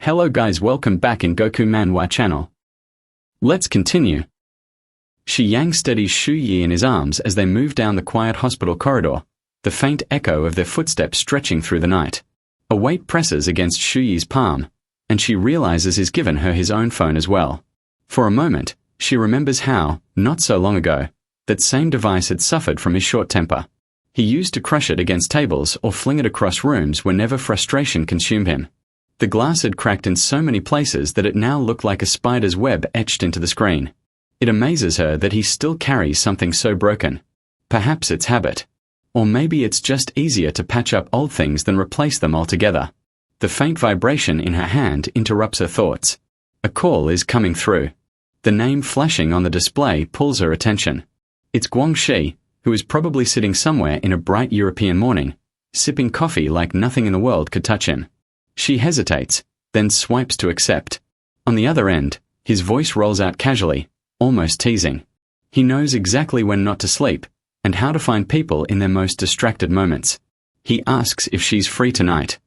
Hello guys, welcome back in Goku Manhwa channel. Let's continue. Shi Yang steadies Shu Yi in his arms as they move down the quiet hospital corridor, the faint echo of their footsteps stretching through the night. A weight presses against Shu Yi's palm, and she realizes he's given her his own phone as well. For a moment, she remembers how, not so long ago, that same device had suffered from his short temper. He used to crush it against tables or fling it across rooms whenever frustration consumed him. The glass had cracked in so many places that it now looked like a spider's web etched into the screen. It amazes her that he still carries something so broken. Perhaps it's habit. Or maybe it's just easier to patch up old things than replace them altogether. The faint vibration in her hand interrupts her thoughts. A call is coming through. The name flashing on the display pulls her attention. It's Guangxi, who is probably sitting somewhere in a bright European morning, sipping coffee like nothing in the world could touch him. She hesitates, then swipes to accept. On the other end, his voice rolls out casually, almost teasing. He knows exactly when not to sleep, and how to find people in their most distracted moments. He asks if she's free tonight.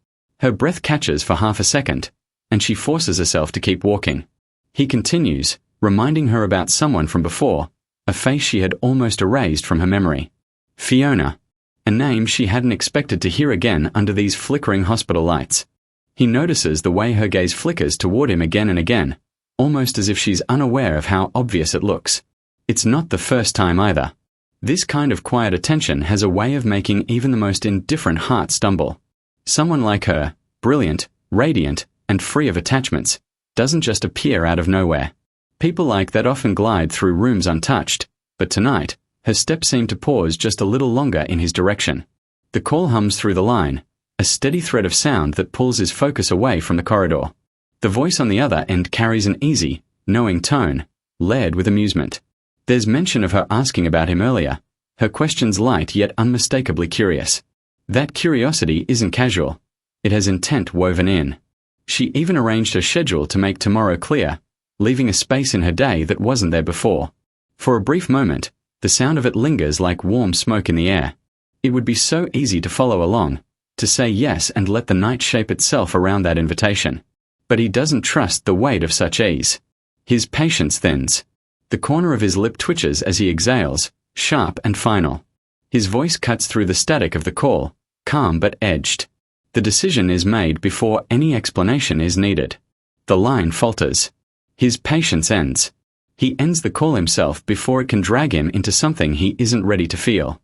Her breath catches for half a second, and she forces herself to keep walking. He continues, reminding her about someone from before, a face she had almost erased from her memory. Fiona. A name she hadn't expected to hear again under these flickering hospital lights. He notices the way her gaze flickers toward him again and again, almost as if she's unaware of how obvious it looks. It's not the first time either. This kind of quiet attention has a way of making even the most indifferent heart stumble. Someone like her, brilliant, radiant, and free of attachments, doesn't just appear out of nowhere. People like that often glide through rooms untouched, but tonight, her steps seem to pause just a little longer in his direction. The call hums through the line, a steady thread of sound that pulls his focus away from the corridor. The voice on the other end carries an easy, knowing tone, layered with amusement. There's mention of her asking about him earlier, her questions light yet unmistakably curious. That curiosity isn't casual. It has intent woven in. She even arranged her schedule to make tomorrow clear, leaving a space in her day that wasn't there before. For a brief moment, the sound of it lingers like warm smoke in the air. It would be so easy to follow along, to say yes and let the night shape itself around that invitation. But he doesn't trust the weight of such ease. His patience thins. The corner of his lip twitches as he exhales, sharp and final. His voice cuts through the static of the call, calm but edged. The decision is made before any explanation is needed. The line falters. His patience ends. He ends the call himself before it can drag him into something he isn't ready to feel.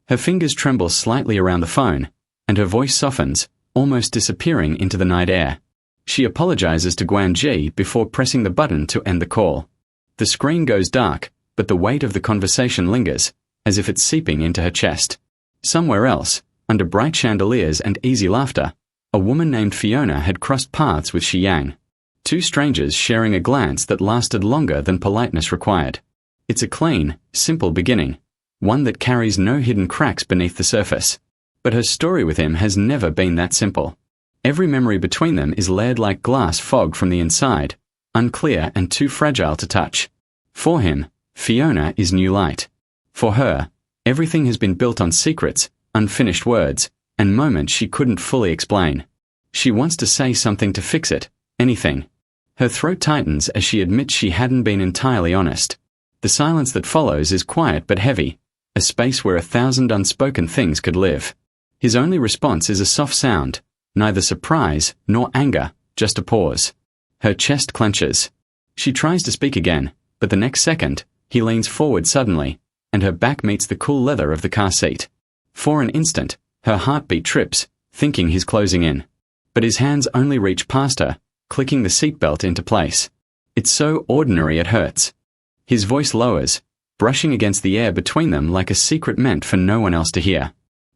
Her fingers tremble slightly around the phone, and her voice softens, almost disappearing into the night air. She apologizes to Guangxi before pressing the button to end the call. The screen goes dark, but the weight of the conversation lingers, as if it's seeping into her chest. Somewhere else, under bright chandeliers and easy laughter, a woman named Fiona had crossed paths with Shi Yang. Two strangers sharing a glance that lasted longer than politeness required. It's a clean, simple beginning, one that carries no hidden cracks beneath the surface. But her story with him has never been that simple. Every memory between them is layered like glass fog from the inside, unclear and too fragile to touch. For him, Fiona is new light. For her, everything has been built on secrets, unfinished words, and moments she couldn't fully explain. She wants to say something to fix it, anything. Her throat tightens as she admits she hadn't been entirely honest. The silence that follows is quiet but heavy, a space where 1,000 unspoken things could live. His only response is a soft sound, neither surprise nor anger, just a pause. Her chest clenches. She tries to speak again, but the next second, he leans forward suddenly, and her back meets the cool leather of the car seat. For an instant, her heartbeat trips, thinking he's closing in. But his hands only reach past her, clicking the seatbelt into place. It's so ordinary it hurts. His voice lowers, brushing against the air between them like a secret meant for no one else to hear.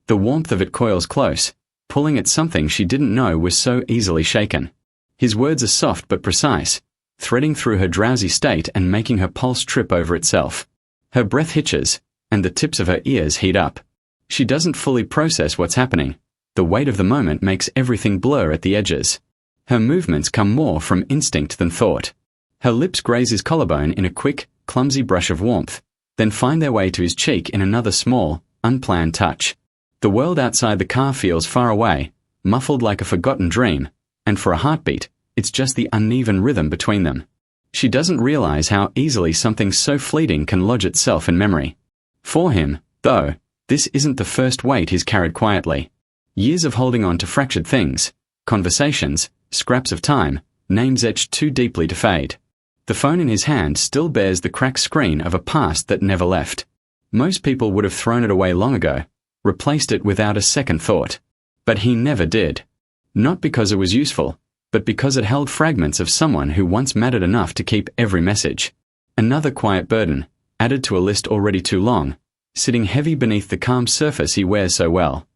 The warmth of it coils close, pulling at something she didn't know was so easily shaken. His words are soft but precise, threading through her drowsy state and making her pulse trip over itself. Her breath hitches, and the tips of her ears heat up. She doesn't fully process what's happening. The weight of the moment makes everything blur at the edges. Her movements come more from instinct than thought. Her lips graze his collarbone in a quick, clumsy brush of warmth, then find their way to his cheek in another small, unplanned touch. The world outside the car feels far away, muffled like a forgotten dream, and for a heartbeat, it's just the uneven rhythm between them. She doesn't realize how easily something so fleeting can lodge itself in memory. For him, though, this isn't the first weight he's carried quietly. Years of holding on to fractured things, conversations, scraps of time, names etched too deeply to fade. The phone in his hand still bears the cracked screen of a past that never left. Most people would have thrown it away long ago, replaced it without a second thought. But he never did. Not because it was useful, but because it held fragments of someone who once mattered enough to keep every message. Another quiet burden, added to a list already too long, sitting heavy beneath the calm surface he wears so well.